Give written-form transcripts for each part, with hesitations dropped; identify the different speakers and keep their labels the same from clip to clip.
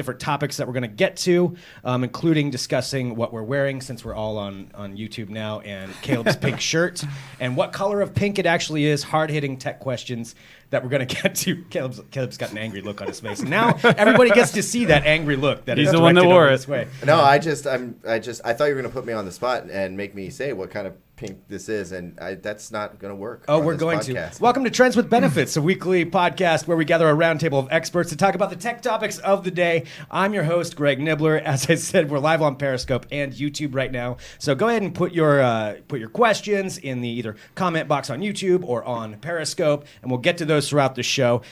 Speaker 1: different topics that we're going to get to, including discussing what we're wearing since we're all on YouTube now, and Caleb's pink shirt, and what color of pink it actually is, hard-hitting tech questions that we're going to get to. Caleb's got an angry look on his face. And now everybody gets to see that angry look that
Speaker 2: he's the one that wore it.
Speaker 1: Way.
Speaker 3: No, I thought you were going to put me on the spot and make me say what kind of pink this is, and that's not going to work.
Speaker 1: Oh, we're going to. Welcome to Trends with Benefits, a weekly podcast where we gather a roundtable of experts to talk about the tech topics of the day. I'm your host, Greg Nibbler. As I said, we're live on Periscope and YouTube right now. So go ahead and put your questions in the either comment box on YouTube or on Periscope, and we'll get to those throughout the show.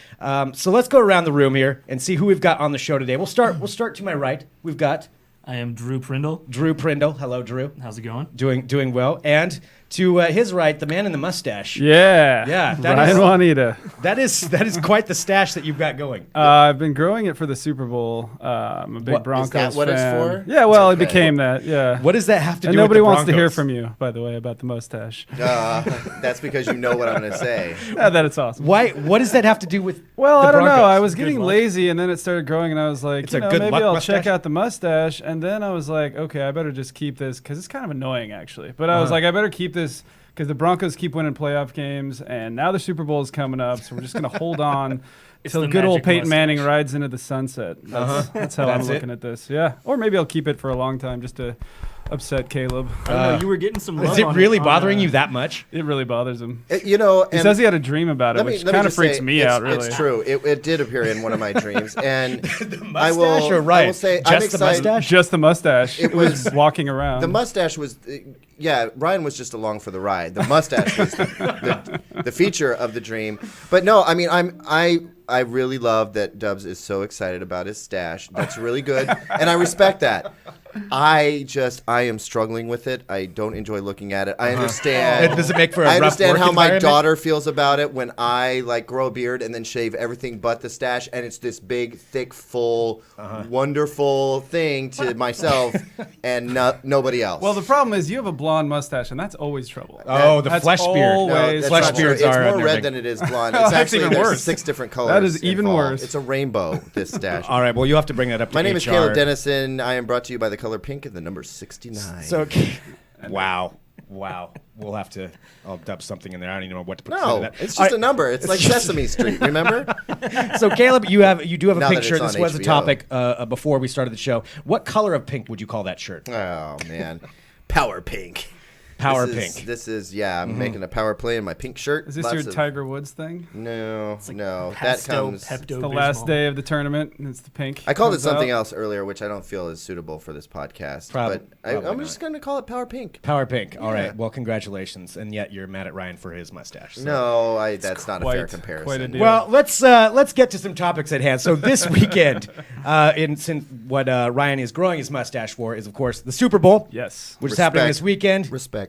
Speaker 1: So let's go around the room here and see who we've got on the show today. We'll start to my right. We've got
Speaker 4: I am Drew Prindle.
Speaker 1: Drew Prindle. Hello, Drew.
Speaker 4: How's it going?
Speaker 1: Doing well. And to his right, the man in the mustache.
Speaker 2: Yeah. Ryan Juanita.
Speaker 1: That is quite the stash that you've got going.
Speaker 2: I've been growing it for the Super Bowl. I'm a big Broncos fan.
Speaker 3: Is that what it's for?
Speaker 2: Yeah, well, it became that. Yeah.
Speaker 1: What does that have to do with
Speaker 2: nobody
Speaker 1: the
Speaker 2: wants to hear
Speaker 1: Broncos?
Speaker 2: from you, by the way, about the mustache.
Speaker 3: That's because you know what I'm going to say.
Speaker 2: That it's awesome.
Speaker 1: Why? What does that have to do with?
Speaker 2: Well,
Speaker 1: the
Speaker 2: I don't know.
Speaker 1: Broncos?
Speaker 2: I was getting lazy, and then it started growing, and I was like,
Speaker 1: It's a good
Speaker 2: maybe
Speaker 1: luck
Speaker 2: I'll
Speaker 1: mustache?
Speaker 2: check out the mustache. And then I was like, okay, I better just keep this because it's kind of annoying, actually. But I was like, I better keep this because the Broncos keep winning playoff games, and now the Super Bowl is coming up, so we're just going to hold on until
Speaker 4: the
Speaker 2: good old
Speaker 4: magic
Speaker 2: Peyton Manning
Speaker 4: mustache.
Speaker 2: rides into the sunset. That's how I'm looking at this. Yeah, or maybe I'll keep it for a long time just to upset Caleb.
Speaker 4: I don't know, you were getting some love
Speaker 1: Is it
Speaker 4: on
Speaker 1: really
Speaker 4: on,
Speaker 1: bothering you that much?
Speaker 2: It really bothers him.
Speaker 3: He
Speaker 2: He says he had a dream about it, which kind of freaks me out, really.
Speaker 3: It's true. It did appear in one of my dreams, and
Speaker 1: The mustache
Speaker 3: I will.
Speaker 1: or Ryan?
Speaker 3: I will say
Speaker 1: Just
Speaker 3: I'm
Speaker 1: the
Speaker 3: excited.
Speaker 1: mustache?
Speaker 2: Just the mustache.
Speaker 3: It
Speaker 2: It was
Speaker 3: was-
Speaker 2: walking around.
Speaker 3: The mustache was, Ryan was just along for the ride. The mustache was the feature of the dream. But no, I mean, I really love that Dubs is so excited about his stash. That's really good, and I respect that. I am struggling with it. I don't enjoy looking at it. I understand.
Speaker 1: Does it make for a
Speaker 3: I
Speaker 1: rough
Speaker 3: understand
Speaker 1: work
Speaker 3: how my
Speaker 1: environment?
Speaker 3: daughter feels about it when I grow a beard and then shave everything but the stash, and it's this big, thick, full, wonderful thing to myself and nobody else.
Speaker 2: Well, the problem is you have a blonde mustache, and that's always trouble.
Speaker 1: Oh, the
Speaker 2: That's
Speaker 1: flesh beard.
Speaker 2: always
Speaker 3: that's
Speaker 1: flesh
Speaker 3: not true.
Speaker 1: beards
Speaker 3: It's
Speaker 1: are
Speaker 3: more
Speaker 1: on
Speaker 3: red
Speaker 1: there.
Speaker 3: than it is blonde.
Speaker 2: Oh,
Speaker 3: It's
Speaker 2: that's
Speaker 3: actually
Speaker 2: even
Speaker 3: there's
Speaker 2: worse.
Speaker 3: 6 different colors.
Speaker 2: That is even
Speaker 3: involved.
Speaker 2: worse.
Speaker 3: It's a rainbow. This stash.
Speaker 1: All right. Well, you have to bring that up to
Speaker 3: My name
Speaker 1: HR.
Speaker 3: is Caleb Dennison. I am brought to you by the color pink and the number 69.
Speaker 1: So, wow. We'll have to. I'll dub something in there. I don't even know what to put.
Speaker 3: no,
Speaker 1: in that.
Speaker 3: it's
Speaker 1: All
Speaker 3: just
Speaker 1: right.
Speaker 3: a number. It's like Sesame Street. Remember?
Speaker 1: So, Caleb, you do have a
Speaker 3: Now
Speaker 1: pink
Speaker 3: that
Speaker 1: shirt.
Speaker 3: it's
Speaker 1: This
Speaker 3: on
Speaker 1: was a
Speaker 3: HBO.
Speaker 1: topic before we started the show. What color of pink would you call that shirt?
Speaker 3: Oh man, power pink.
Speaker 1: Power
Speaker 3: This is-
Speaker 1: pink.
Speaker 3: This is I'm making a power play in my pink shirt.
Speaker 2: Is this
Speaker 3: Lots
Speaker 2: your
Speaker 3: of-
Speaker 2: Tiger Woods thing?
Speaker 3: No, no. That
Speaker 4: Pastel
Speaker 3: comes.
Speaker 4: Pepto
Speaker 2: The last day of the tournament, and it's the pink.
Speaker 3: I called it
Speaker 2: comes
Speaker 3: something
Speaker 2: out.
Speaker 3: else earlier, which I don't feel is suitable for this podcast.
Speaker 1: Probably
Speaker 3: I'm
Speaker 1: not.
Speaker 3: just going to call it power pink.
Speaker 1: Power pink. All
Speaker 3: Yeah.
Speaker 1: right. Well, congratulations. And yet you're mad at Ryan for his mustache. So.
Speaker 3: No, that's not a fair
Speaker 2: quite a
Speaker 3: comparison.
Speaker 2: deal.
Speaker 1: Well, let's get to some topics at hand. So this weekend, since what Ryan is growing his mustache for is, of course, the Super Bowl.
Speaker 2: Yes.
Speaker 1: Which is happening
Speaker 3: Respect.
Speaker 1: this weekend.
Speaker 3: Respect.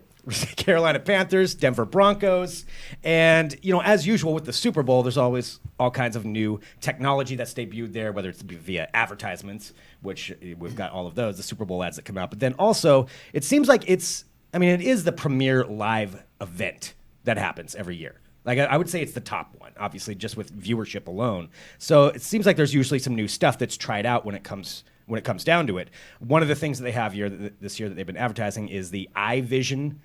Speaker 1: Carolina Panthers, Denver Broncos, and as usual with the Super Bowl, there's always all kinds of new technology that's debuted there, whether it's via advertisements, which we've got all of those, the Super Bowl ads that come out, but then also it seems like it is the premier live event that happens every year. Like I would say it's the top one, obviously, just with viewership alone. So it seems like there's usually some new stuff that's tried out when it comes down to it. One of the things that they have this year that they've been advertising is the EyeVision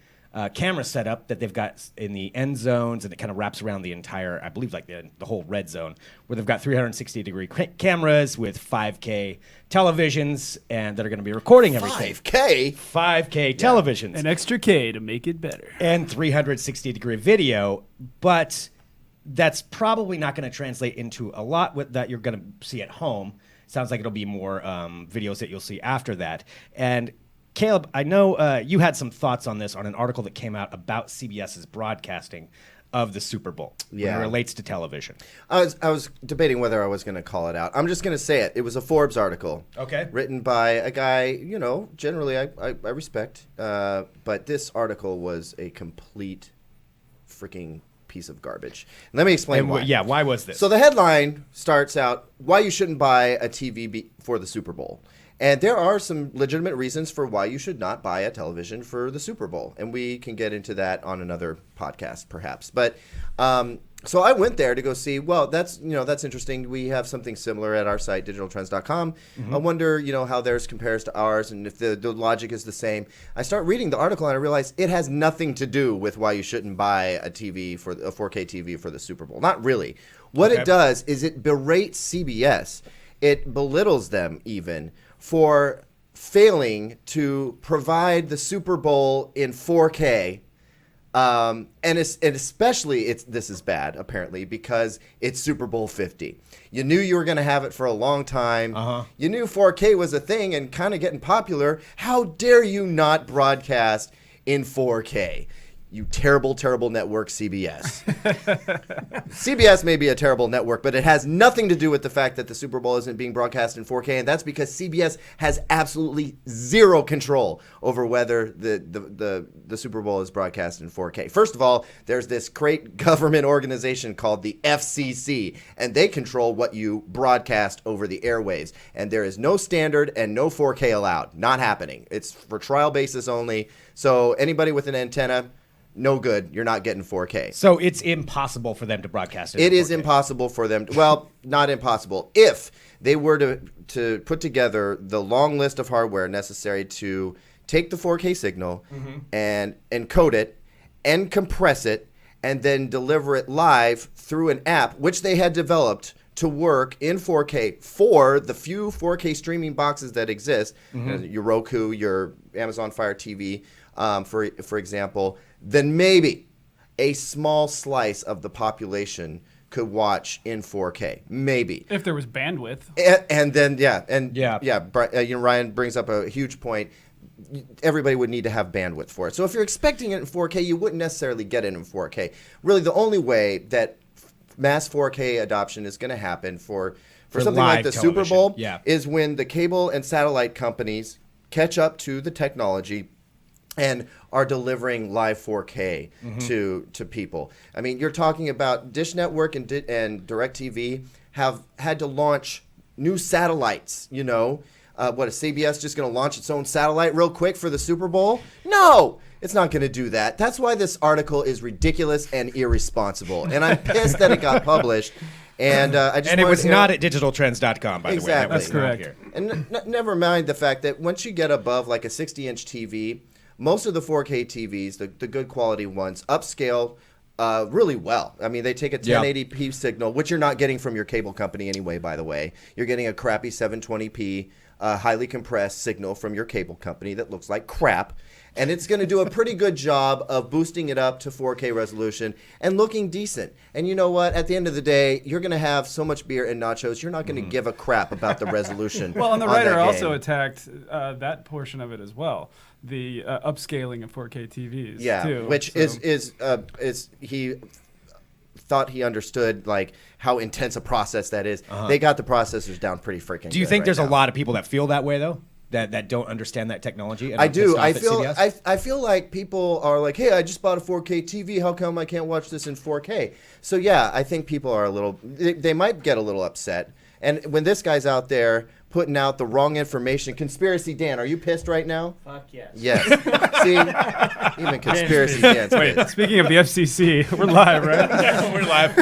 Speaker 1: camera setup that they've got in the end zones, and it kind of wraps around the entire, I believe, like the whole red zone, where they've got 360-degree cameras with 5K televisions, and that are going to be recording everything. 5K televisions.
Speaker 2: An extra K to make it better.
Speaker 1: And 360-degree video, but that's probably not going to translate into a lot that you're going to see at home. Sounds like it'll be more videos that you'll see after that. And Caleb, I know you had some thoughts on this on an article that came out about CBS's broadcasting of the Super Bowl when it relates to television.
Speaker 3: I was debating whether I was going to call it out. I'm just going to say it. It was a Forbes article.
Speaker 1: Okay.
Speaker 3: Written by a guy, generally I respect. But this article was a complete freaking piece of garbage. Let me explain why.
Speaker 1: Yeah, why was this?
Speaker 3: So the headline starts out, why you shouldn't buy a TV for the Super Bowl. And there are some legitimate reasons for why you should not buy a television for the Super Bowl. And we can get into that on another podcast, perhaps. But So I went there to go see, well, that's interesting. We have something similar at our site, digitaltrends.com. I wonder, how theirs compares to ours and if the logic is the same. I start reading the article and I realize it has nothing to do with why you shouldn't buy a 4K TV for the Super Bowl. Not really. What it does is it berates CBS. It belittles them even for failing to provide the Super Bowl in 4K. And especially, this is bad, apparently, because it's Super Bowl 50. You knew you were going to have it for a long time. You knew 4K was a thing and kind of getting popular. How dare you not broadcast in 4K? You terrible, terrible network, CBS. CBS may be a terrible network, but it has nothing to do with the fact that the Super Bowl isn't being broadcast in 4K, and that's because CBS has absolutely zero control over whether the Super Bowl is broadcast in 4K. First of all, there's this great government organization called the FCC, and they control what you broadcast over the airwaves. And there is no standard and no 4K allowed. Not happening. It's for trial basis only. So anybody with an antenna, no good. You're not getting 4K.
Speaker 1: So it's impossible for them to broadcast it.
Speaker 3: It is impossible for them. Well, not impossible. If they were to put together the long list of hardware necessary to take the 4K signal and encode it and compress it and then deliver it live through an app, which they had developed to work in 4K for the few 4K streaming boxes that exist, your Roku, your Amazon Fire TV, for example, then maybe a small slice of the population could watch in 4K. Maybe.
Speaker 2: If there was bandwidth.
Speaker 3: And then, Ryan brings up a huge point. Everybody would need to have bandwidth for it. So if you're expecting it in 4K, you wouldn't necessarily get it in 4K. Really, the only way that mass 4K adoption is going to happen for something like the Super Bowl is when the cable and satellite companies catch up to the technology and are delivering live 4K to people. I mean, you're talking about Dish Network and DirecTV have had to launch new satellites, What, is CBS just going to launch its own satellite real quick for the Super Bowl? No, it's not going to do that. That's why this article is ridiculous and irresponsible. And I'm pissed that it got published. And
Speaker 1: it was not at digitaltrends.com, by the way.
Speaker 2: That's correct.
Speaker 3: And never mind the fact that once you get above like a 60-inch TV, most of the 4K TVs, the good quality ones, upscale really well. I mean, they take a 1080p signal, which you're not getting from your cable company anyway, by the way. You're getting a crappy 720p highly compressed signal from your cable company that looks like crap. And it's going to do a pretty good job of boosting it up to 4K resolution and looking decent. And you know what? At the end of the day, you're going to have so much beer and nachos, you're not going to give a crap about the resolution.
Speaker 2: Well, and the writer also attacked that portion of it as well. The upscaling of 4K TVs, too.
Speaker 3: Which is he thought he understood like how intense a process that is. They got the processors down pretty freaking.
Speaker 1: Do you think there's a lot of people that feel that way though? That don't understand that technology? And
Speaker 3: I do. I feel like people are like, hey, I just bought a 4K TV. How come I can't watch this in 4K? So yeah, I think people are they might get a little upset. And when this guy's out there putting out the wrong information, Conspiracy Dan, are you pissed right now?
Speaker 5: Fuck yes.
Speaker 3: Yes. See, even Conspiracy Dan's pissed.
Speaker 2: Speaking of the FCC, we're live, right?
Speaker 1: We're live.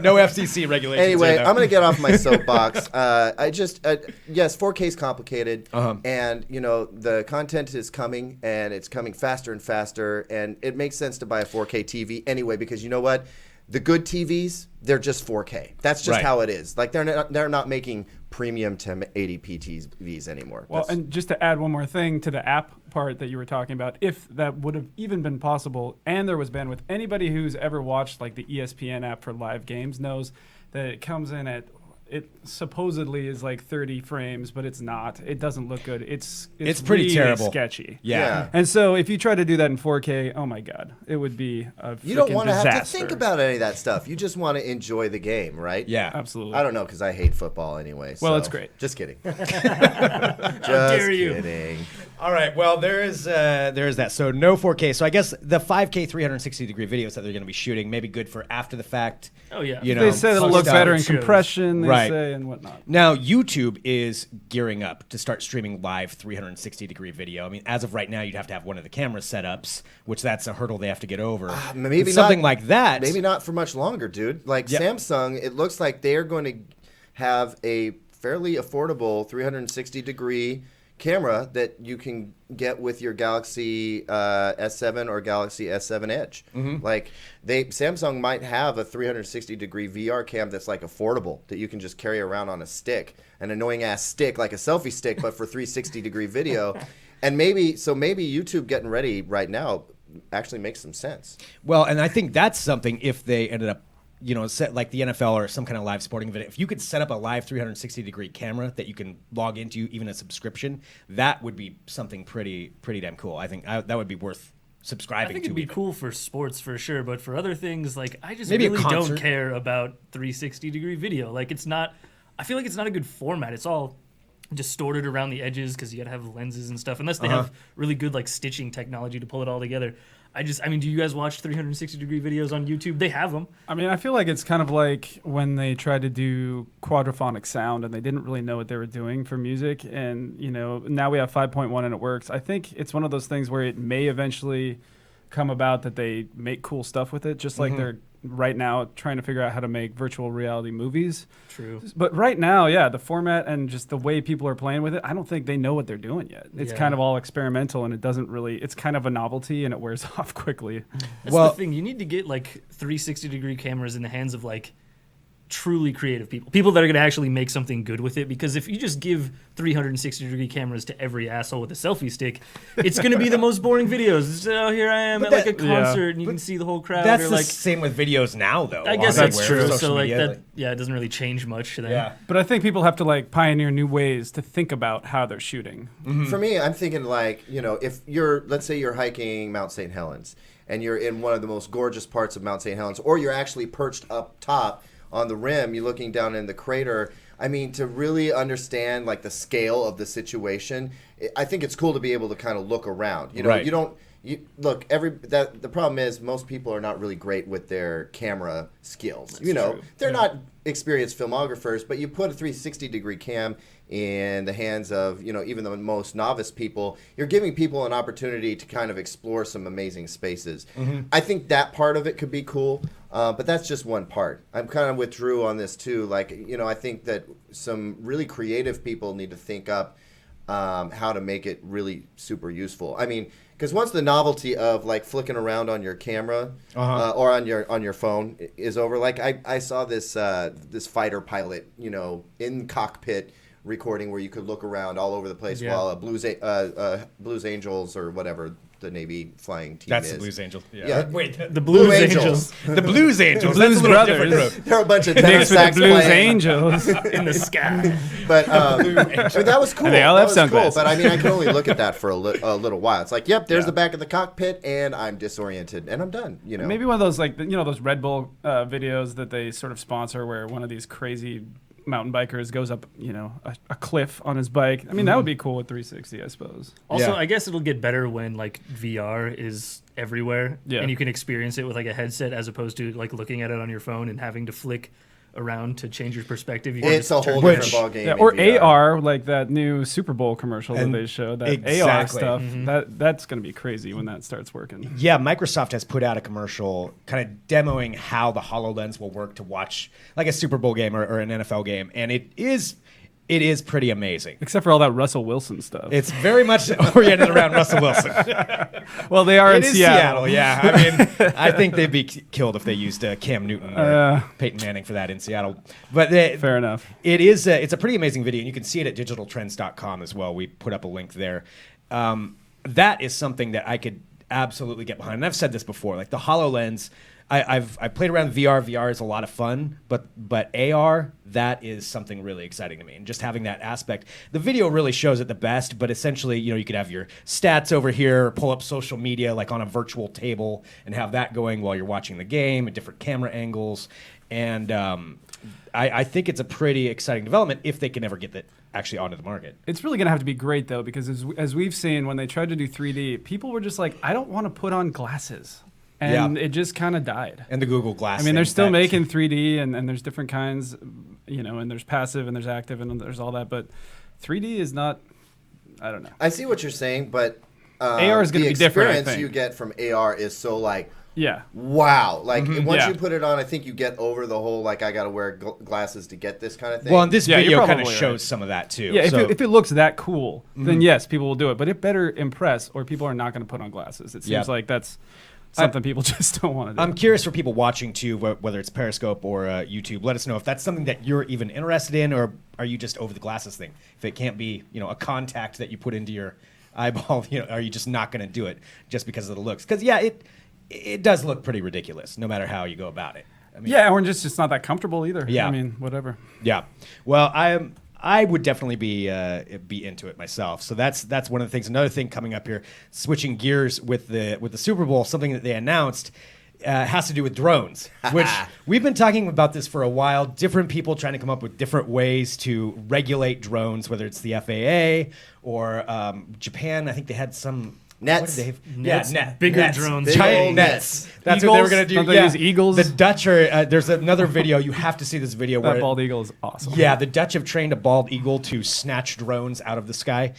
Speaker 1: No FCC regulations.
Speaker 3: Anyway, I'm going to get off my soapbox. Yes, 4K is complicated, and the content is coming, and it's coming faster and faster, and it makes sense to buy a 4K TV anyway, because you know what? The good TVs, they're just 4K. That's just how it is. Like they're not making premium 1080p TVs anymore.
Speaker 2: Well, and just to add one more thing to the app part that you were talking about, if that would have even been possible and there was bandwidth, anybody who's ever watched like the ESPN app for live games knows that it comes in at, it supposedly is like 30 frames, but it's not. It doesn't look good. It's
Speaker 1: pretty
Speaker 2: really
Speaker 1: terrible.
Speaker 2: Sketchy.
Speaker 1: Yeah.
Speaker 2: And so if you try to do that in 4K, oh my God, it would be a
Speaker 3: You don't
Speaker 2: want to
Speaker 3: have to think about any of that stuff. You just want to enjoy the game, right?
Speaker 1: Yeah.
Speaker 2: Absolutely.
Speaker 3: I don't know, because I hate football anyway.
Speaker 2: Well,
Speaker 3: so.
Speaker 2: it's great.
Speaker 3: Just kidding.
Speaker 5: How dare you?
Speaker 3: Kidding.
Speaker 1: All right. Well, there is that. So no 4K. So I guess the 5K 360-degree videos that they're going to be shooting may be good for after the fact.
Speaker 4: Oh, yeah.
Speaker 1: You know,
Speaker 2: They say it'll look
Speaker 1: stuff.
Speaker 2: better in
Speaker 4: Shows.
Speaker 2: compression, they
Speaker 1: Right.
Speaker 2: say, and whatnot.
Speaker 1: Now, YouTube is gearing up to start streaming live 360-degree video. I mean, as of right now, you'd have to have one of the camera setups, which that's a hurdle they have to get over.
Speaker 3: Maybe
Speaker 1: But something
Speaker 3: not,
Speaker 1: like that.
Speaker 3: Maybe not for much longer, dude. Like
Speaker 1: Yep.
Speaker 3: Samsung, it looks like they're going to have a fairly affordable 360-degree camera that you can get with your Galaxy S7 or Galaxy S7 Edge. Like Samsung might have a 360-degree VR cam that's like affordable that you can just carry around on a stick, an annoying ass stick like a selfie stick, but for 360-degree video. And maybe YouTube getting ready right now actually makes some sense.
Speaker 1: Well, and I think that's something if they ended up, set like the NFL or some kind of live sporting event. If you could set up a live 360-degree camera that you can log into, even a subscription, that would be something pretty damn cool. I think that would be worth subscribing to.
Speaker 4: I think it'd be
Speaker 1: even.
Speaker 4: cool for sports for sure, but for other things, like I just
Speaker 1: Maybe a
Speaker 4: really don't
Speaker 1: concert.
Speaker 4: care about 360-degree video. Like it's not. I feel like it's not a good format. It's all distorted around the edges because you got to have lenses and stuff. Unless they have really good like stitching technology to pull it all together. I mean, do you guys watch 360-degree videos on YouTube? They have them.
Speaker 2: I mean, I feel like it's kind of like when they tried to do quadraphonic sound and they didn't really know what they were doing for music. And, now we have 5.1 and it works. I think it's one of those things where it may eventually come about that they make cool stuff with it, just like they're right now trying to figure out how to make virtual reality movies.
Speaker 4: True.
Speaker 2: But right now, yeah, the format and just the way people are playing with it, I don't think they know what they're doing yet. It's
Speaker 4: Yeah.
Speaker 2: kind of all experimental and it doesn't really, it's kind of a novelty and it wears off quickly.
Speaker 4: That's
Speaker 1: Well-
Speaker 4: the thing. You need to get like 360-degree cameras in the hands of like truly creative people that are going to actually make something good with it. Because if you just give 360-degree cameras to every asshole with a selfie stick, it's going to be the most boring videos. It's, oh, here I am
Speaker 1: But
Speaker 4: at like a
Speaker 1: that-
Speaker 4: concert and you can see the whole crowd.
Speaker 1: That's
Speaker 4: or
Speaker 1: the
Speaker 4: like,
Speaker 1: same with videos now, though.
Speaker 4: I guess
Speaker 1: on
Speaker 4: that's
Speaker 1: everywhere,
Speaker 4: true.
Speaker 1: social
Speaker 4: So like
Speaker 1: media,
Speaker 4: that, yeah, it doesn't really change much. Then.
Speaker 1: yeah.
Speaker 2: But I think people have to like pioneer new ways to think about how they're shooting.
Speaker 3: For me, I'm thinking like, if let's say you're hiking Mount St. Helens and you're in one of the most gorgeous parts of Mount St. Helens, or you're actually perched up top on the rim, you're looking down in the crater. I mean, to really understand like the scale of the situation, I think it's cool to be able to kind of look around.
Speaker 1: Right.
Speaker 3: The problem is most people are not really great with their camera skills. They're not experienced filmographers, but you put a 360-degree cam in the hands of, even the most novice people, you're giving people an opportunity to kind of explore some amazing spaces. I think that part of it could be cool, but that's just one part. I'm kind of with Drew on this too. Like, I think that some really creative people need to think up how to make it really super useful. I mean, because once the novelty of like flicking around on your camera or on your phone is over, like I saw this fighter pilot, in cockpit recording where you could look around all over the place while Blues Angels or whatever the Navy flying team
Speaker 1: That's
Speaker 3: is.
Speaker 1: the Blues Angels.
Speaker 3: Yeah.
Speaker 1: Wait,
Speaker 4: The Blues
Speaker 3: Blue
Speaker 4: Angels.
Speaker 1: the Blues Angels.
Speaker 2: Blues
Speaker 1: That's a little
Speaker 2: Brothers.
Speaker 1: different group.
Speaker 3: They're a bunch of tenor
Speaker 2: Mixed with the
Speaker 3: sax
Speaker 2: Blues
Speaker 3: playing.
Speaker 2: Angels.
Speaker 4: in the sky.
Speaker 3: But I mean, that was cool.
Speaker 2: And they all
Speaker 3: That
Speaker 2: have
Speaker 3: was cool.
Speaker 2: sunglasses.
Speaker 3: But I mean, I can only look at that for a little while. It's like, yep, there's the back of the cockpit, and I'm disoriented, and I'm done.
Speaker 2: Maybe one of those like those Red Bull videos that they sort of sponsor, where one of these crazy mountain bikers goes up a cliff on his bike. I mean, that would be cool with 360, I suppose.
Speaker 4: Also,
Speaker 1: Yeah.
Speaker 4: I guess it'll get better when like VR is everywhere and you can experience it with like a headset as opposed to like looking at it on your phone and having to flick around to change your perspective. You can
Speaker 3: It's
Speaker 4: just
Speaker 3: a whole
Speaker 4: turn-
Speaker 3: different ball game.
Speaker 2: Yeah,
Speaker 3: in
Speaker 2: or
Speaker 3: VR.
Speaker 2: AR, like that new Super Bowl commercial that
Speaker 1: And
Speaker 2: they showed. That AR
Speaker 1: exactly.
Speaker 2: stuff. That's going to be crazy when that starts working.
Speaker 1: Yeah, Microsoft has put out a commercial kind of demoing how the HoloLens will work to watch like a Super Bowl game or an NFL game, and it is pretty amazing.
Speaker 2: Except for all that Russell Wilson stuff.
Speaker 1: It's very much oriented around Russell Wilson.
Speaker 2: Well, they are
Speaker 1: It
Speaker 2: in
Speaker 1: is
Speaker 2: Seattle.
Speaker 1: yeah. I mean, I think they'd be killed if they used Cam Newton or Peyton Manning for that in Seattle. But
Speaker 2: Fair enough.
Speaker 1: it's a pretty amazing video, and you can see it at digitaltrends.com as well. We put up a link there. That is something that I could absolutely get behind. And I've said this before, like the HoloLens. I've played around VR. VR is a lot of fun, but AR, that is something really exciting to me. And just having that aspect, the video really shows it the best. But essentially, you could have your stats over here, pull up social media like on a virtual table, and have that going while you're watching the game at different camera angles. And I think it's a pretty exciting development if they can ever get that actually onto the market.
Speaker 2: It's really going to have to be great, though, because as we've seen, when they tried to do 3D, people were just like, I don't want to put on glasses. And it just kind of died.
Speaker 1: And the Google Glass.
Speaker 2: I mean, they're still making 3D, and there's different kinds, and there's passive, and there's active, and there's all that. But 3D is not, I don't know.
Speaker 3: I see what you're saying, but
Speaker 2: AR is going to be different, I
Speaker 3: The experience
Speaker 2: think.
Speaker 3: you get from AR is so like,
Speaker 2: Yeah.
Speaker 3: wow. Like, once
Speaker 2: Yeah.
Speaker 3: you put it on, I think you get over the whole, like, I got to wear glasses to get this kind of thing.
Speaker 1: Well, and this
Speaker 2: Yeah,
Speaker 1: video
Speaker 2: you're
Speaker 1: kind of
Speaker 2: probably
Speaker 1: shows
Speaker 2: right.
Speaker 1: some of that too.
Speaker 2: Yeah,
Speaker 1: So-
Speaker 2: if it looks that cool, then yes, people will do it. But it better impress, or people are not going to put on glasses. It seems
Speaker 1: Yeah.
Speaker 2: like that's something people just don't want to do.
Speaker 1: I'm curious for people watching too, whether it's Periscope or YouTube. Let us know if that's something that you're even interested in, or are you just over the glasses thing? If it can't be, a contact that you put into your eyeball, are you just not going to do it just because of the looks? Because it does look pretty ridiculous, no matter how you go about it. I mean,
Speaker 2: Yeah, or just it's not that comfortable either.
Speaker 1: Yeah.
Speaker 2: I mean, whatever.
Speaker 1: Yeah. Well, I would definitely be into it myself. So that's one of the things. Another thing coming up here, switching gears with the Super Bowl, something that they announced has to do with drones, which we've been talking about this for a while. Different people trying to come up with different ways to regulate drones, whether it's the FAA or Japan. I think they had some.
Speaker 3: Nets.
Speaker 1: What did they have?
Speaker 4: Nets.
Speaker 1: Yeah,
Speaker 4: Bigger
Speaker 1: nets.
Speaker 4: drones.
Speaker 3: Big
Speaker 1: Giant
Speaker 3: old
Speaker 1: nets.
Speaker 3: nets.
Speaker 1: That's what they were
Speaker 2: Eagles?
Speaker 1: going to do.
Speaker 2: Don't they use eagles?
Speaker 1: The Dutch are. There's another video. You have to see this video
Speaker 2: That
Speaker 1: where
Speaker 2: bald eagle is awesome.
Speaker 1: yeah, the Dutch have trained a bald eagle to snatch drones out of the sky,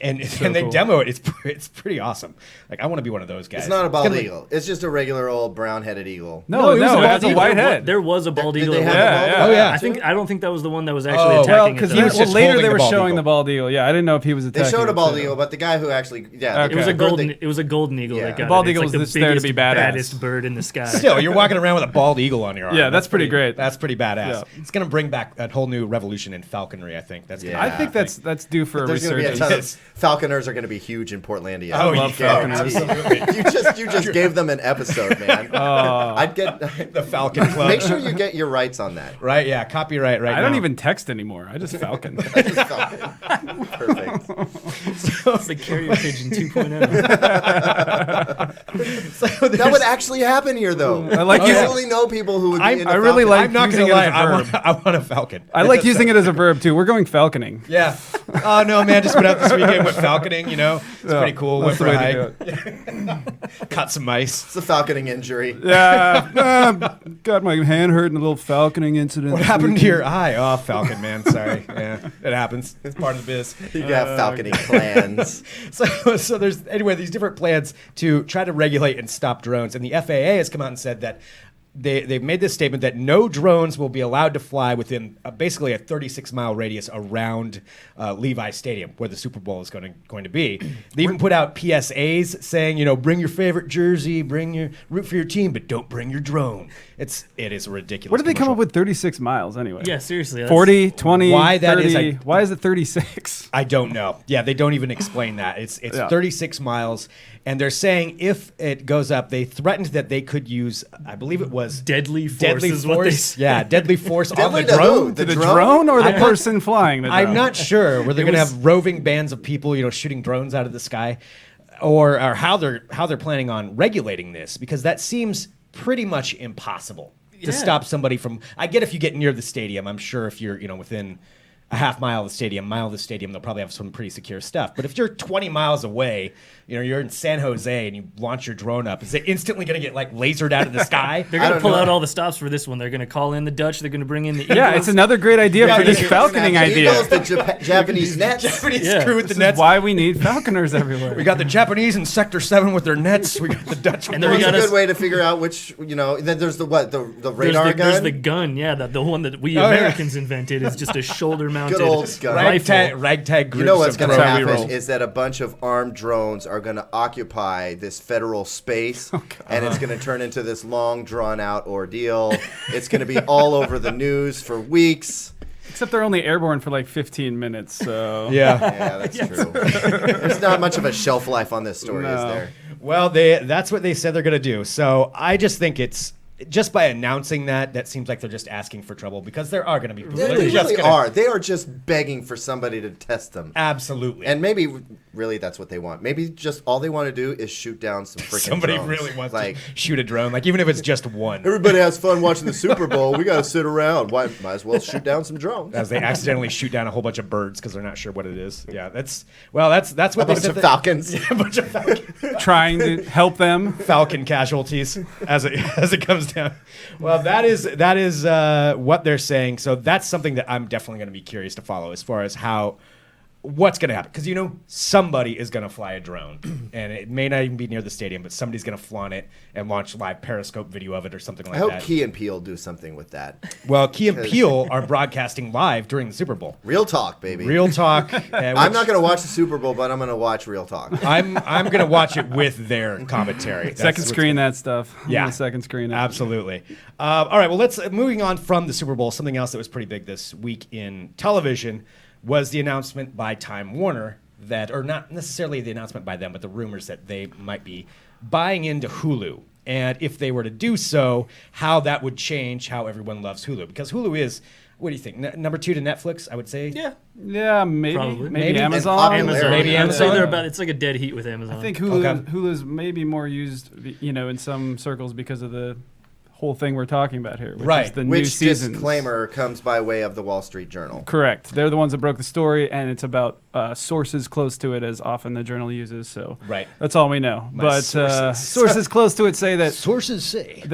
Speaker 1: and they
Speaker 2: cool.
Speaker 1: demo it. It's pretty awesome. Like, I want to be one of those guys.
Speaker 3: It's not a bald
Speaker 1: gonna be-
Speaker 3: eagle. It's just a regular old brown-headed eagle.
Speaker 2: No,
Speaker 1: it was a bald
Speaker 2: that's a
Speaker 1: eagle.
Speaker 2: white head.
Speaker 4: There was a bald
Speaker 3: Did
Speaker 4: eagle.
Speaker 3: they
Speaker 4: at
Speaker 3: have
Speaker 4: one
Speaker 3: a
Speaker 2: Yeah,
Speaker 3: bald
Speaker 2: yeah.
Speaker 3: eagle?
Speaker 1: yeah.
Speaker 4: I don't think that was the one that was
Speaker 1: Oh.
Speaker 4: actually
Speaker 1: Well,
Speaker 4: attacking.
Speaker 2: because
Speaker 4: it,
Speaker 1: he
Speaker 4: though.
Speaker 1: was just
Speaker 2: later
Speaker 1: holding
Speaker 2: they
Speaker 1: the
Speaker 2: were
Speaker 1: bald
Speaker 2: showing
Speaker 1: eagle.
Speaker 2: the bald eagle. Yeah, I didn't know if he was
Speaker 3: They
Speaker 2: attacking.
Speaker 3: showed a
Speaker 2: it,
Speaker 3: bald
Speaker 2: too.
Speaker 3: eagle, but the guy who actually, yeah.
Speaker 2: Okay.
Speaker 4: It was a
Speaker 3: the-
Speaker 4: golden. It was a golden eagle
Speaker 3: Yeah.
Speaker 4: that got
Speaker 2: Bald
Speaker 4: it. It's
Speaker 2: eagle
Speaker 4: like
Speaker 2: is
Speaker 4: the
Speaker 2: there to be
Speaker 4: biggest,
Speaker 2: badass.
Speaker 4: baddest bird in the sky.
Speaker 1: Still, you're walking around with a bald eagle on your arm.
Speaker 2: Yeah, that's pretty great.
Speaker 1: That's pretty badass.
Speaker 2: Yeah.
Speaker 1: It's gonna bring back a whole new revolution in falconry. I think that's.
Speaker 3: Yeah.
Speaker 1: Gonna
Speaker 2: I think that's due for a
Speaker 3: There's going to be a
Speaker 2: resurgence.
Speaker 3: ton of falconers are going to be huge in Portlandia.
Speaker 1: Oh,
Speaker 2: love
Speaker 1: yeah,
Speaker 2: falconers.
Speaker 1: absolutely.
Speaker 3: You just gave them an episode, man. I'd get
Speaker 1: The Falcon Club.
Speaker 3: make sure you get your rights on that.
Speaker 1: Right? Yeah. Copyright. Right.
Speaker 2: I don't
Speaker 1: now.
Speaker 2: even text anymore. I just falcon.
Speaker 3: Perfect.
Speaker 4: It's the carrier pigeon 2.0.
Speaker 3: That would actually happen here, though.
Speaker 2: I like
Speaker 3: you
Speaker 2: using-
Speaker 3: only know people who would be into
Speaker 2: I really
Speaker 3: falcon.
Speaker 2: like
Speaker 1: I'm not
Speaker 2: using
Speaker 1: gonna
Speaker 2: it
Speaker 1: lie.
Speaker 2: as a verb.
Speaker 1: I want a falcon.
Speaker 2: I like using it as a verb too. We're going falconing.
Speaker 1: Yeah. Oh no, man! Just went out this weekend with falconing. It's pretty cool. Went
Speaker 2: That's the
Speaker 1: for a
Speaker 2: way
Speaker 1: hike.
Speaker 2: to do it.
Speaker 1: Caught some mice.
Speaker 3: It's a falconing injury.
Speaker 2: Yeah, got my hand hurt in a little falconing incident.
Speaker 1: What
Speaker 2: this
Speaker 1: happened to
Speaker 2: weekend.
Speaker 1: your eye? Oh, falcon, man. Sorry. Yeah, it happens. It's part of the biz.
Speaker 3: You have falconing plans.
Speaker 1: So there's anyway these different plans to try to regulate and stop drones, and the FAA has come out and said that they've made this statement that no drones will be allowed to fly within basically a 36-mile radius around Levi Stadium, where the Super Bowl is going to be. They even put out PSAs saying, bring your favorite jersey, bring your root for your team, but don't bring your drone. It is a ridiculous.
Speaker 2: Where did they come
Speaker 1: commercial.
Speaker 2: up with 36 miles anyway?
Speaker 4: Yeah, seriously.
Speaker 2: 40, 20,
Speaker 1: Why that
Speaker 2: 30.
Speaker 1: is,
Speaker 2: Why is it 36?
Speaker 1: I don't know. Yeah, they don't even explain that. It's
Speaker 2: Yeah.
Speaker 1: 36 miles, and they're saying if it goes up, they threatened that they could use, I believe it was
Speaker 4: Deadly force
Speaker 1: deadly
Speaker 4: is what they
Speaker 1: force.
Speaker 4: said.
Speaker 1: Yeah, deadly force on
Speaker 3: Deadly
Speaker 1: the
Speaker 3: to who?
Speaker 1: drone.
Speaker 2: To the
Speaker 3: drone?
Speaker 2: drone or the
Speaker 1: I'm not-
Speaker 2: person flying the drone?
Speaker 1: I'm not sure whether they're
Speaker 4: It
Speaker 1: going to
Speaker 4: was-
Speaker 1: have roving bands of people, shooting drones out of the sky, or how they're planning on regulating this, because that seems pretty much impossible to
Speaker 4: Yeah.
Speaker 1: stop somebody from. I get if you get near the stadium. I'm sure if you're within a half mile of the stadium, they'll probably have some pretty secure stuff. But if you're 20 miles away, you're in San Jose and you launch your drone up, is it instantly going to get lasered out of the sky?
Speaker 4: They're
Speaker 3: I
Speaker 4: gonna
Speaker 3: don't
Speaker 4: pull
Speaker 3: know.
Speaker 4: out all the stops for this one. They're gonna call in the Dutch. They're gonna bring in the Eagles.
Speaker 2: Yeah, it's another great idea
Speaker 1: Yeah,
Speaker 2: for this
Speaker 1: you're
Speaker 2: falconing
Speaker 3: The
Speaker 2: idea.
Speaker 3: Eagles, the Japanese nets.
Speaker 1: Japanese
Speaker 4: Yeah.
Speaker 1: crew with the
Speaker 2: This
Speaker 1: nets.
Speaker 2: is why we need falconers everywhere.
Speaker 1: We got the Japanese in Sector 7 with their nets. We got the Dutch.
Speaker 4: And
Speaker 1: with
Speaker 4: then we
Speaker 3: It's
Speaker 4: got
Speaker 3: a
Speaker 4: us-
Speaker 3: good way to figure out which, then there's the
Speaker 4: There's
Speaker 3: radar
Speaker 4: the,
Speaker 3: gun.
Speaker 4: there's the gun, yeah, the one that we
Speaker 1: Oh, yeah.
Speaker 4: Americans invented is just a shoulder-mounted
Speaker 3: Good old gun.
Speaker 4: rifle.
Speaker 1: ragtag groups.
Speaker 3: You know what's
Speaker 1: of
Speaker 3: going to
Speaker 2: That's how we
Speaker 3: happen
Speaker 2: roll.
Speaker 3: is that a bunch of armed drones are going to occupy this federal space, and it's going to turn into this long, drawn-out ordeal. It's going to be all over the news for weeks.
Speaker 2: Except they're only airborne for like 15 minutes, so...
Speaker 1: Yeah.
Speaker 3: Yeah, that's true. There's not much of a shelf life on this story, is
Speaker 2: No.
Speaker 3: there?
Speaker 1: Well, that's what they said they're going to do. So I just think it's just by announcing that seems like they're just asking for trouble, because there are going to be people
Speaker 3: They
Speaker 1: that are just
Speaker 3: really
Speaker 1: gonna,
Speaker 3: are. They are just begging for somebody to test them.
Speaker 1: Absolutely.
Speaker 3: And maybe really that's what they want. Maybe just all they want to do is shoot down some freaking
Speaker 1: somebody
Speaker 3: drones.
Speaker 1: really wants
Speaker 3: like,
Speaker 1: to shoot a drone, like even if it's just one.
Speaker 3: everybody has fun watching the Super Bowl. We got to sit around. Why? Might as well shoot down some drones.
Speaker 1: As they accidentally shoot down a whole bunch of birds because they're not sure what it is. Yeah, that's what
Speaker 3: A
Speaker 1: they
Speaker 3: bunch
Speaker 1: said
Speaker 3: of falcons.
Speaker 1: a bunch of
Speaker 2: Trying to help them.
Speaker 1: falcon casualties as it comes down. Well, that is what they're saying. So that's something that I'm definitely going to be curious to follow as far as what's going to happen, because somebody is going to fly a drone, and it may not even be near the stadium, but somebody's going to flaunt it and launch live Periscope video of it or something like
Speaker 3: I hope
Speaker 1: that.
Speaker 3: Key and Peele do something with that.
Speaker 1: Well, Key and Peele are broadcasting live during the Super Bowl.
Speaker 3: Real talk, baby.
Speaker 1: Real talk.
Speaker 3: I'm not going to watch the Super Bowl, but I'm going to watch Real Talk.
Speaker 1: I'm going to watch it with their commentary. That's
Speaker 2: Second
Speaker 1: what's
Speaker 2: screen that stuff.
Speaker 1: Yeah.
Speaker 2: Second screen it.
Speaker 1: Absolutely. All right. Well, moving on from the Super Bowl. Something else that was pretty big this week in television was the announcement by Time Warner or not necessarily the announcement by them, but the rumors that they might be buying into Hulu. And if they were to do so, how that would change how everyone loves Hulu. Because Hulu is, what do you think, number 2 to Netflix, I would say?
Speaker 4: Yeah.
Speaker 2: Yeah, maybe.
Speaker 4: Probably.
Speaker 2: Maybe
Speaker 3: And
Speaker 2: Amazon.
Speaker 3: popularity.
Speaker 1: Maybe
Speaker 4: I would say
Speaker 1: Amazon.
Speaker 4: it's like a dead heat with Amazon.
Speaker 2: I think
Speaker 1: Okay.
Speaker 2: Hulu's maybe more used, in some circles because of the whole thing we're talking about here, which
Speaker 1: Right.
Speaker 2: is the new
Speaker 3: Which
Speaker 2: seasons.
Speaker 3: disclaimer comes by way of the Wall Street Journal.
Speaker 2: Correct. They're the ones that broke the story, and it's about sources close to it, as often the journal uses. So
Speaker 1: Right.
Speaker 2: that's all we know.
Speaker 1: My
Speaker 2: But
Speaker 1: sources.
Speaker 2: sources close to it say that
Speaker 1: Sources say.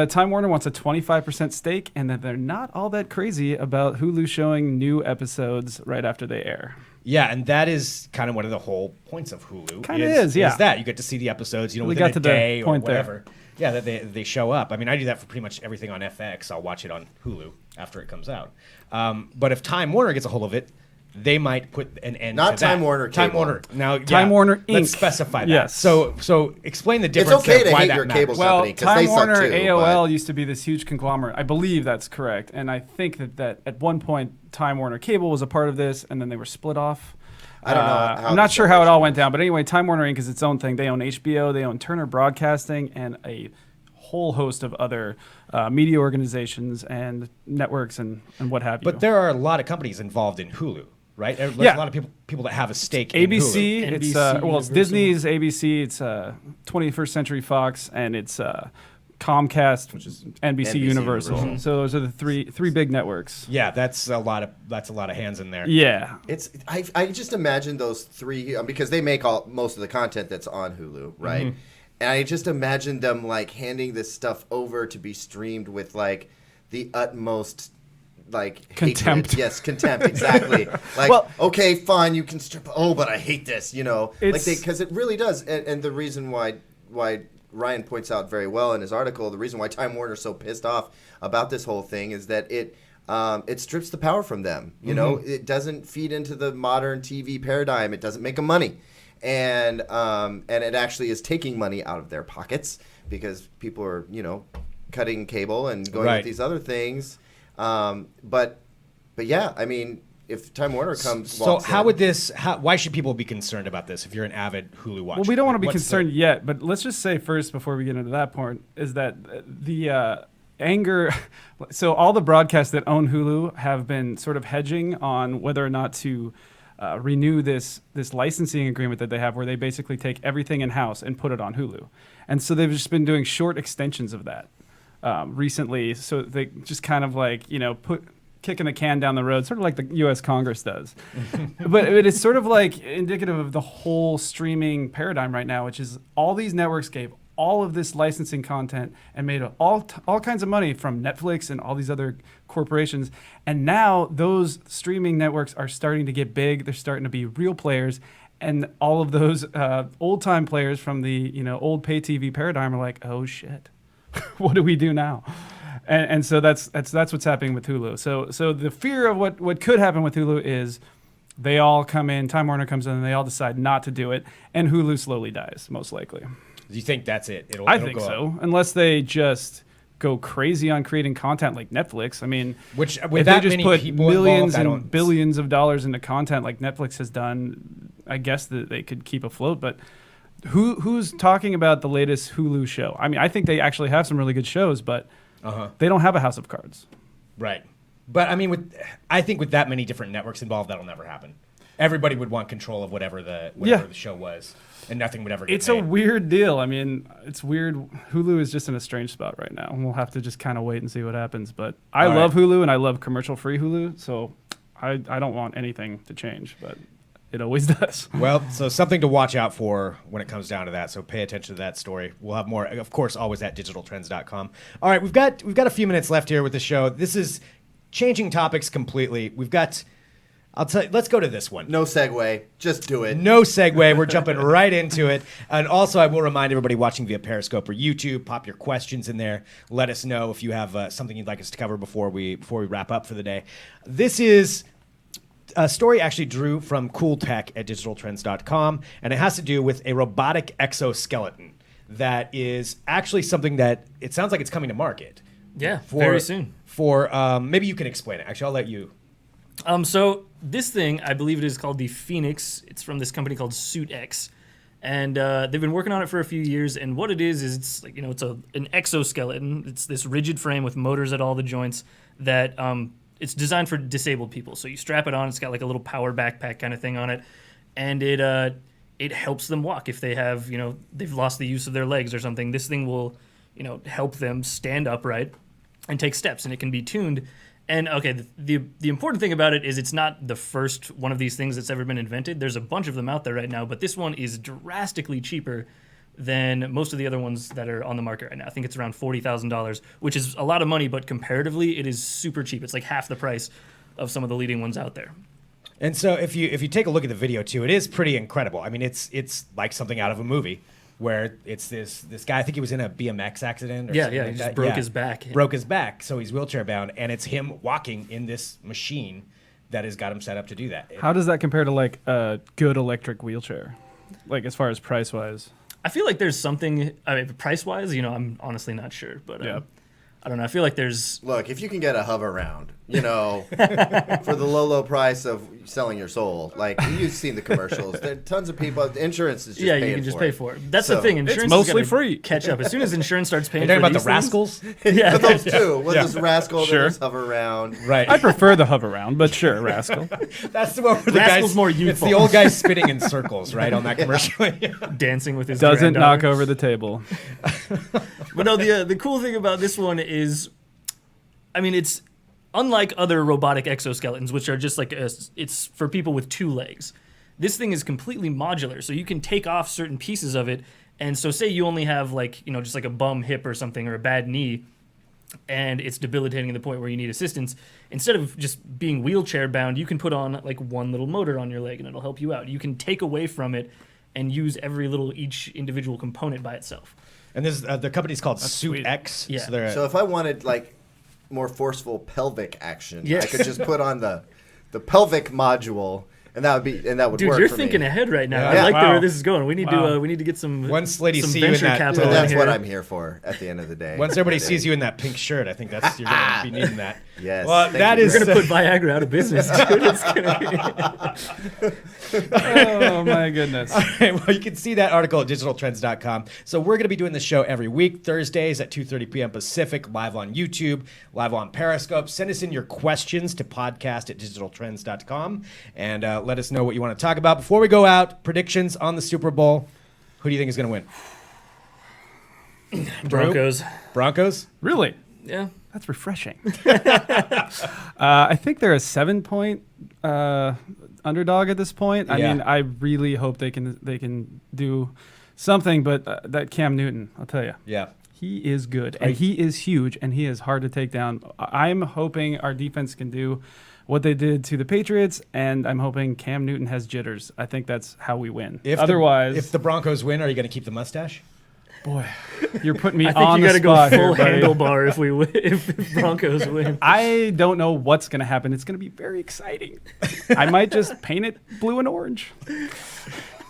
Speaker 2: Time Warner wants a 25% stake, and that they're not all that crazy about Hulu showing new episodes right after they air.
Speaker 1: Yeah, and that is kind of one of the whole points of Hulu.
Speaker 2: Kinda is, yeah.
Speaker 1: Is that you get to see the episodes,
Speaker 2: We
Speaker 1: within
Speaker 2: got
Speaker 1: a
Speaker 2: to the
Speaker 1: day or
Speaker 2: point there.
Speaker 1: whatever. Yeah, that they show up. I mean, I do that for pretty much everything on FX. I'll watch it on Hulu after it comes out. But if Time Warner gets a hold of it, they might put an end
Speaker 3: Not
Speaker 1: to that.
Speaker 3: Time Warner
Speaker 1: Time
Speaker 3: Cable.
Speaker 1: Warner. Now,
Speaker 2: Time Warner
Speaker 1: Let's
Speaker 2: Inc.
Speaker 1: specify that.
Speaker 2: Yes.
Speaker 1: So explain the
Speaker 3: It's
Speaker 1: difference.
Speaker 3: okay
Speaker 1: of
Speaker 3: to
Speaker 1: why
Speaker 3: hate
Speaker 1: that
Speaker 3: your
Speaker 1: matters.
Speaker 3: cable
Speaker 2: Well,
Speaker 3: company, 'cause
Speaker 2: Time
Speaker 3: they suck
Speaker 2: Warner
Speaker 3: too,
Speaker 2: AOL
Speaker 3: but-
Speaker 2: used to be this huge conglomerate. I believe that's correct. And I think that at one point, Time Warner Cable was a part of this, and then they were split off.
Speaker 3: I don't know how
Speaker 2: I'm not
Speaker 3: the
Speaker 2: sure how it all
Speaker 3: separation
Speaker 2: went down. But anyway, Time Warner Inc. is its own thing. They own HBO, they own Turner Broadcasting, and a whole host of other media organizations and networks and what have you.
Speaker 1: But there are a lot of companies involved in Hulu, right? There's
Speaker 2: Yeah.
Speaker 1: a lot of people that have a stake in
Speaker 2: ABC,
Speaker 1: Hulu.
Speaker 2: it's
Speaker 4: NBC,
Speaker 2: it's
Speaker 4: Universal.
Speaker 2: Disney's ABC, it's 21st Century Fox, and it's Comcast, which is NBC,
Speaker 3: NBC
Speaker 2: Universal.
Speaker 3: Universal.
Speaker 2: So those are the three big networks.
Speaker 1: Yeah, that's a lot of hands in there.
Speaker 2: Yeah.
Speaker 3: It's I just imagine those three because they make most of the content that's on Hulu, right?
Speaker 1: Mm-hmm.
Speaker 3: And I just imagine them like handing this stuff over to be streamed with like the utmost like
Speaker 2: Contempt.
Speaker 3: hatred. Yes, contempt, exactly. Like,
Speaker 2: Well-
Speaker 3: okay, fine, you can strip. Oh, but I hate this, like
Speaker 2: It's-
Speaker 3: because it really does. And the reason why Ryan points out very well in his article, the reason why Time Warner's so pissed off about this whole thing is that it strips the power from them. You know, it doesn't feed into the modern TV paradigm. It doesn't make them money, and it actually is taking money out of their pockets because people are cutting cable and going
Speaker 1: Right.
Speaker 3: with these other things. But yeah, I mean, if Time Warner comes,
Speaker 1: So
Speaker 3: walks
Speaker 1: how
Speaker 3: in-
Speaker 1: would this? Why should people be concerned about this? If you're an avid Hulu watcher,
Speaker 2: Well, we don't want to be
Speaker 1: What's
Speaker 2: concerned yet, but let's just say first before we get into that point is that the anger. So all the broadcasts that own Hulu have been sort of hedging on whether or not to renew this licensing agreement that they have, where they basically take everything in house and put it on Hulu, and so they've just been doing short extensions of that recently. So they just kind of like kicking the can down the road, sort of like the U.S. Congress does. But it is sort of like indicative of the whole streaming paradigm right now, which is all these networks gave all of this licensing content and made all kinds of money from Netflix and all these other corporations. And now those streaming networks are starting to get big. They're starting to be real players. And all of those old-time players from the old pay TV paradigm are like, oh, shit. What do we do now? And so that's what's happening with Hulu. So the fear of what could happen with Hulu is they all come in, Time Warner comes in, and they all decide not to do it, and Hulu slowly dies, most likely.
Speaker 1: Do you think that's it?
Speaker 2: I
Speaker 1: it'll
Speaker 2: think
Speaker 1: go
Speaker 2: so,
Speaker 1: up?
Speaker 2: unless they just go crazy on creating content like Netflix. I mean,
Speaker 1: Which
Speaker 2: if
Speaker 1: with
Speaker 2: they
Speaker 1: that
Speaker 2: just
Speaker 1: many
Speaker 2: put
Speaker 1: people
Speaker 2: millions
Speaker 1: involved, I
Speaker 2: and
Speaker 1: don't.
Speaker 2: billions of dollars into content like Netflix has done, I guess that they could keep afloat, but who's talking about the latest Hulu show? I mean, I think they actually have some really good shows, but they don't have a House of Cards.
Speaker 1: Right. But I mean, I think with that many different networks involved, that'll never happen. Everybody would want control of whatever the show was, and nothing would ever get
Speaker 2: It's
Speaker 1: made.
Speaker 2: a weird deal. I mean, it's weird. Hulu is just in a strange spot right now, and we'll have to just kind of wait and see what happens. But I love Hulu, and I love commercial-free Hulu, so I don't want anything to change, but it always does.
Speaker 1: Well, so something to watch out for when it comes down to that. So pay attention to that story. We'll have more, of course, always at digitaltrends.com. All right, we've got a few minutes left here with the show. This is changing topics completely. We've got. I'll tell you, let's go to this one.
Speaker 3: No segue. Just do it.
Speaker 1: No segue. We're jumping right into it. And also, I will remind everybody watching via Periscope or YouTube, pop your questions in there. Let us know if you have something you'd like us to cover before we wrap up for the day. This is a story actually drew from Cool Tech at digitaltrends.com, and it has to do with a robotic exoskeleton that is actually something that it sounds like it's coming to market.
Speaker 4: Yeah, very soon.
Speaker 1: Maybe you can explain it. Actually, I'll let you.
Speaker 4: So this thing, I believe it is called the Phoenix. It's from this company called SuitX, and they've been working on it for a few years. And what it is it's like it's an exoskeleton. It's this rigid frame with motors at all the joints that it's designed for disabled people. So you strap it on. It's got like a little power backpack kind of thing on it, and it helps them walk if they have they've lost the use of their legs or something. This thing will help them stand upright and take steps, and it can be tuned. And okay, the important thing about it is it's not the first one of these things that's ever been invented. There's a bunch of them out there right now, but this one is drastically cheaper than most of the other ones that are on the market right now. I think it's around $40,000, which is a lot of money, but comparatively, it is super cheap. It's like half the price of some of the leading ones out there.
Speaker 1: And so if you take a look at the video too, it is pretty incredible. I mean, it's like something out of a movie. Where it's this guy, I think he was in a BMX accident or something like
Speaker 4: he
Speaker 1: that.
Speaker 4: just broke his back.
Speaker 1: Broke his back, so he's wheelchair bound, and it's him walking in this machine that has got him set up to do that.
Speaker 2: How does that compare to like a good electric wheelchair? Like as far as price-wise?
Speaker 4: I feel like there's something, price-wise, I'm honestly not sure, but I don't know. I feel like there's...
Speaker 3: Look, if you can get a hover round, for the low price of selling your soul, like you've seen the commercials, there are tons of people. Insurance is just
Speaker 4: you can just pay for it. That's the thing. Insurance
Speaker 2: it's mostly
Speaker 4: is gonna
Speaker 2: free.
Speaker 4: Catch up as soon as insurance starts paying.
Speaker 1: You're talking
Speaker 4: for
Speaker 1: about the
Speaker 4: these
Speaker 1: rascals?
Speaker 4: Yeah,
Speaker 3: those two. With this rascal,
Speaker 2: Sure.
Speaker 3: this hover round.
Speaker 1: Right.
Speaker 2: I prefer the hover round, but sure, rascal.
Speaker 1: That's the one where the
Speaker 4: Rascal's
Speaker 1: guy's
Speaker 4: more
Speaker 1: It's
Speaker 4: youthful.
Speaker 1: the old guy spinning in circles, right, on that commercial.
Speaker 4: dancing with his
Speaker 2: Doesn't knock
Speaker 4: granddaughter.
Speaker 2: over the table.
Speaker 4: But no, the cool thing about this one is, it's unlike other robotic exoskeletons, which are just like it's for people with two legs. This thing is completely modular, so you can take off certain pieces of it. And so say you only have just like a bum hip or something or a bad knee, and it's debilitating to the point where you need assistance. Instead of just being wheelchair bound, you can put on like one little motor on your leg and it'll help you out. You can take away from it and use each individual component by itself.
Speaker 1: And this the company's called
Speaker 2: sweet.
Speaker 1: SuitX.
Speaker 4: Yeah.
Speaker 3: So if I wanted more forceful pelvic action,
Speaker 4: Yes.
Speaker 3: I could just put on the pelvic module, and that would
Speaker 4: Dude,
Speaker 3: work.
Speaker 4: you're
Speaker 3: for
Speaker 4: thinking
Speaker 3: me.
Speaker 4: ahead right now.
Speaker 1: Yeah.
Speaker 4: I like
Speaker 2: Wow.
Speaker 4: where this is going. We need
Speaker 2: Wow.
Speaker 4: to get some
Speaker 1: Once lady
Speaker 4: some
Speaker 1: see you in
Speaker 4: venture
Speaker 1: that-
Speaker 4: capital.
Speaker 3: And
Speaker 4: in
Speaker 3: that's
Speaker 4: here.
Speaker 3: what I'm here for at the end of the day.
Speaker 1: Once everybody sees you in that pink shirt, I think you're going to be needing that.
Speaker 3: Yes.
Speaker 1: Well,
Speaker 3: Thank
Speaker 1: that
Speaker 3: you.
Speaker 1: is
Speaker 4: We're gonna put Viagra out of business, dude. It's gonna be...
Speaker 2: Oh my goodness.
Speaker 1: All right, well, you can see that article at digitaltrends.com. So we're going to be doing the show every week, Thursdays at 2:30 p.m. Pacific, live on YouTube, live on Periscope. Send us in your questions to podcast at digitaltrends.com and let us know what you want to talk about. Before we go out, predictions on the Super Bowl. Who do you think is going to win?
Speaker 4: Broncos.
Speaker 1: Broncos?
Speaker 2: Really?
Speaker 4: Yeah.
Speaker 2: That's refreshing. I think they're a 7-point underdog at this point. I
Speaker 1: Yeah.
Speaker 2: mean, I really hope they can do something, but that Cam Newton, I'll tell you.
Speaker 1: Yeah.
Speaker 2: He is good, and he is huge, and he is hard to take down. I'm hoping our defense can do what they did to the Patriots, and I'm hoping Cam Newton has jitters. I think that's how we win.
Speaker 1: Otherwise, if the Broncos win, are you going to keep the mustache?
Speaker 2: Boy, you're putting me
Speaker 4: I think
Speaker 2: on
Speaker 4: you
Speaker 2: the
Speaker 4: got to
Speaker 2: spot
Speaker 4: go full
Speaker 2: here, buddy.
Speaker 4: handlebar if we win, if Broncos win.
Speaker 2: I don't know what's going to happen. It's going to be very exciting. I might just paint it blue and orange.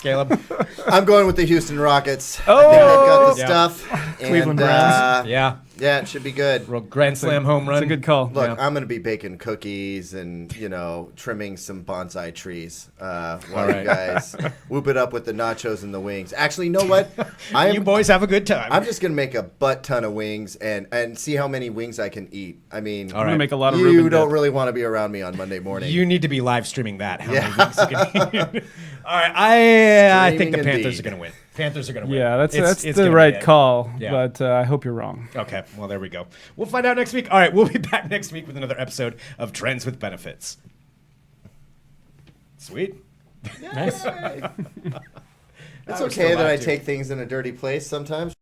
Speaker 1: Caleb?
Speaker 3: I'm going with the Houston Rockets.
Speaker 2: Oh!
Speaker 3: I think they've got the
Speaker 1: Yeah.
Speaker 3: stuff.
Speaker 4: Cleveland
Speaker 3: and,
Speaker 4: Browns.
Speaker 1: Yeah.
Speaker 3: Yeah, it should be good.
Speaker 1: Real grand slam home run.
Speaker 2: It's a good call.
Speaker 3: Look,
Speaker 1: Yeah.
Speaker 3: I'm going to be baking cookies and, trimming some bonsai trees while
Speaker 1: right.
Speaker 3: you guys whoop it up with the nachos and the wings. Actually, you know what?
Speaker 1: You boys have a good time.
Speaker 3: I'm just going to make a butt ton of wings and see how many wings I can eat. I mean,
Speaker 1: All
Speaker 2: I'm
Speaker 1: right.
Speaker 2: gonna make a lot of
Speaker 3: you
Speaker 2: Reuben
Speaker 3: don't
Speaker 2: dip.
Speaker 3: really want to be around me on Monday morning.
Speaker 1: You need to be live streaming that. How
Speaker 3: Yeah.
Speaker 1: many weeks you can eat. All right, I think the
Speaker 3: Streaming
Speaker 1: Panthers
Speaker 3: indeed.
Speaker 1: are going to win. Panthers are going to win.
Speaker 2: Yeah, that's
Speaker 1: It's
Speaker 2: the
Speaker 1: gonna be
Speaker 2: right
Speaker 1: it.
Speaker 2: call,
Speaker 1: Yeah.
Speaker 2: but I hope you're wrong.
Speaker 1: Okay, well, there we go. We'll find out next week. All right, we'll be back next week with another episode of Trends with Benefits. Sweet.
Speaker 4: Nice.
Speaker 3: It's
Speaker 1: we're
Speaker 3: okay
Speaker 1: still
Speaker 3: that I
Speaker 1: live, too.
Speaker 3: take things in a dirty place sometimes.